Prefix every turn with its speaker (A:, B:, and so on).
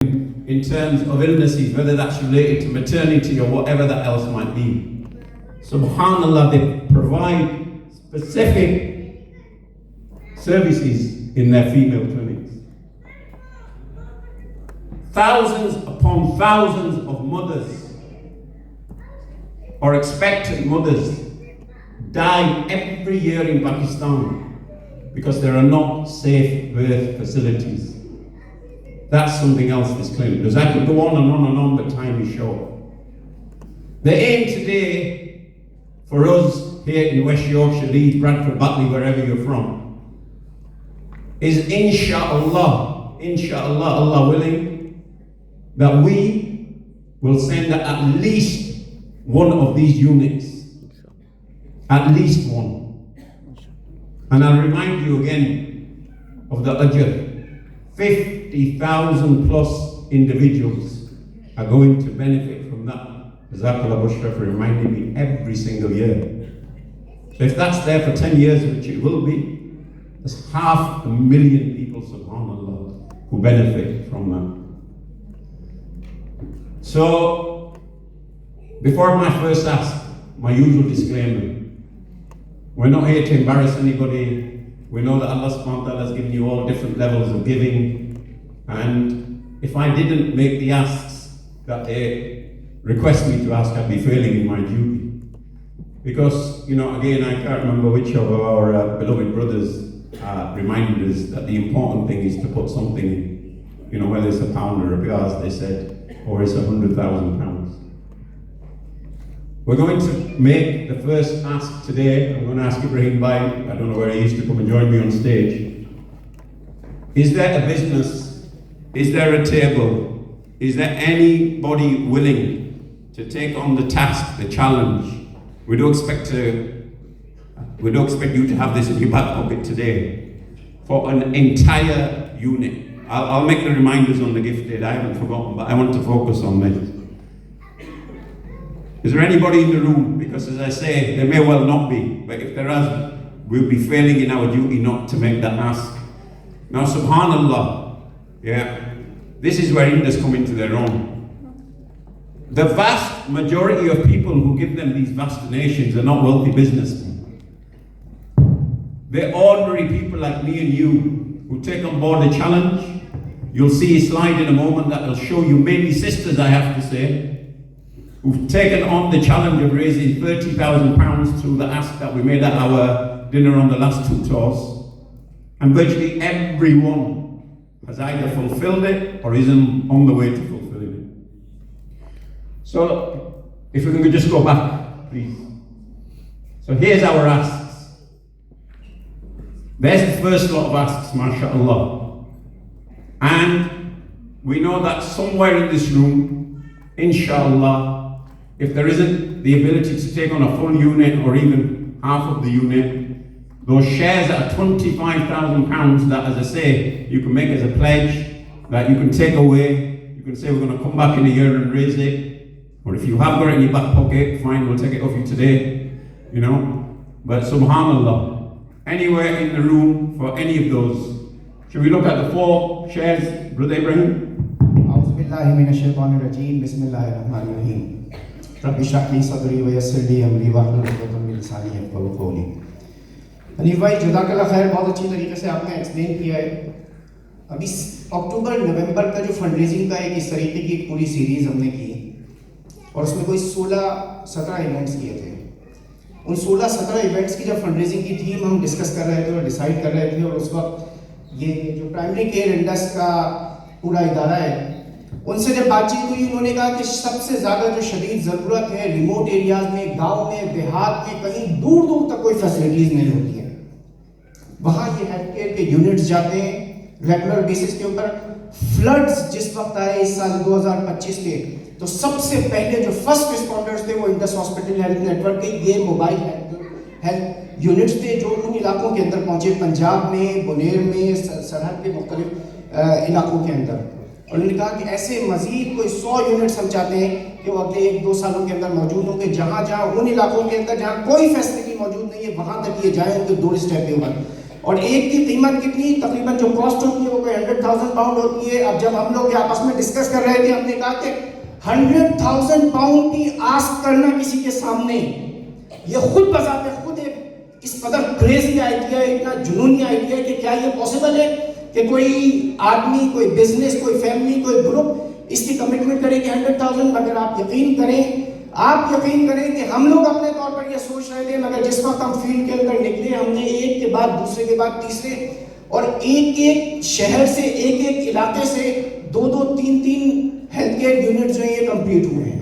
A: in terms of illnesses, whether that's related to maternity or whatever that else might be. Subhanallah, they provide specific services in their female clinics. Thousands upon thousands of mothers or expectant mothers die every year in Pakistan because there are not safe birth facilities. That's something else this clinic does. I could go on and on and on, but time is short. The aim today for us here in West Yorkshire, Leeds, Bradford, Batley, wherever you're from, is inshallah, Allah willing, that we will send at least one of these units. At least one. And I'll remind you again of the ajr. 50,000 plus individuals are going to benefit from that. Jazakallah Bushra for reminding me every single year. So if that's there for 10 years, which it will be, there's 500,000 people, subhanAllah, who benefit from that. So, before my first ask, my usual disclaimer. We're not here to embarrass anybody. We know that Allah subhanahu wa ta'ala has given you all different levels of giving. And if I didn't make the asks that they request me to ask, I'd be failing in my duty. Because, again, I can't remember which of our beloved brothers reminded us that the important thing is to put something in, whether it's a pound or a piaz, they said, or it's 100,000 pounds. We're going to make the first ask today. I'm going to ask Ibrahim Bhai, I don't know where he is, to come and join me on stage. Is there a business? Is there a table? Is there anybody willing to take on the task, the challenge? We don't expect you to have this in your back pocket today. For an entire unit. I'll make the reminders on the gift aid, I haven't forgotten, but I want to focus on this. Is there anybody in the room? Because as I say, there may well not be, but if there is, we'll be failing in our duty not to make that ask. Now, subhanallah, this is where Indus come into their own. The vast majority of people who give them these vast donations are not wealthy businessmen. They're ordinary people like me and you who take on board the challenge. You'll see a slide in a moment that will show you, mainly sisters, I have to say, who've taken on the challenge of raising £30,000 through the ask that we made at our dinner on the last two tours. And virtually everyone has either fulfilled it or is on the way to fulfilling it. So, if we can just go back, please. So here's our asks. There's the first lot of asks, mashallah. And we know that somewhere in this room, inshallah, if there isn't the ability to take on a full unit or even half of the unit, those shares that are £25,000 that, as I say, you can make as a pledge, that you can take away, you can say we're going to come back in a year and raise it, or if you have got it in your back pocket, fine, we'll take it off you today, But subhanallah, anywhere in the room for any of those. Should we look at the 4 shares, Brother Ibrahim?
B: أعوذ بالله من الشيطان الرجيم بسم الله الرحمن الرحيم रब इश्रह ली सदरी व यस्सिर ली अमरी वाहलुल उक़दतम मिन लिसानी यफ़क़हू क़ौली। हनीफ भाई जज़ाकल्लाह खैर, बहुत अच्छी तरीके से आपने एक्सप्लेन किया है। अभी अक्टूबर नवंबर का जो फंड रेजिंग का इस तरीके की पूरी सीरीज़ हमने की और उसमें कोई 16-17 इवेंट्स किए थे। उन 16-17 इवेंट्स की जब फंड रेजिंग की थीम हम डिस्कस कर रहे थे और डिसाइड कर रहे थे, और उस वक्त ये जो प्राइमरी केयर इंडस का पूरा इदारा है, उनसे जब बातचीत हुई, उन्होंने कहा कि सबसे ज़्यादा जो शदीद ज़रूरत है रिमोट एरियाज़ में, गांव में, देहात में, कहीं दूर दूर तक कोई फैसिलिटीज़ नहीं होती हैं। वहाँ ये हेल्थ केयर के यूनिट्स जाते हैं रेगुलर बेसिस के ऊपर। फ्लड्स जिस वक्त आए इस साल 2025 के, तो सबसे पहले जो फर्स्ट रिस्पॉन्डर्स थे वो इंडस हॉस्पिटल हेल्थ नेटवर्क के ये मोबाइल हेल्थ यूनिट्स थे जो उन इलाकों के अंदर पहुँचे, पंजाब में, बुनेर में, सरहद के मुख्तलिफ इलाकों के अंदर। और उन्होंने कहा कि ऐसे मजीद कोई 100 यूनिट्स हम चाहते हैं कि वो अगले 1-2 सालों के अंदर मौजूद होंगे, जहाँ जहाँ उन इलाकों के अंदर जहाँ कोई फैसिलिटी मौजूद नहीं है वहाँ तक ये जाए, उनके डोर स्टेप के ऊपर। اور ایک کی قیمت کتنی تقریباً جو کاسٹ ہوتی ہے وہ کوئی 100,000 پاؤنڈ ہوتی ہے. اب جب ہم لوگ آپس میں ڈسکس کر رہے تھے ہم نے کہا کہ 100,000 پاؤنڈ کی آسک کرنا کسی کے سامنے یہ خود بذات خود ایک اس قدر کریزی آئیڈیا ہے, اتنا جنونی آئیڈیا ہے کہ کیا یہ پاسبل ہے کہ کوئی آدمی, کوئی بزنس, کوئی فیملی, کوئی گروپ اس کی کمٹمنٹ کرے کہ 100,000. مگر آپ یقین کریں کہ ہم لوگ اپنے طور پر یہ سوچ رہے تھے, مگر جس وقت ہم فیلڈ کے اندر نکلے ہم نے ایک کے بعد دوسرے کے بعد تیسرے اور ایک شہر سے ایک علاقے سے 2-3 ہیلتھ کیئر یونٹ جو ہیں یہ کمپلیٹ ہوئے ہیں.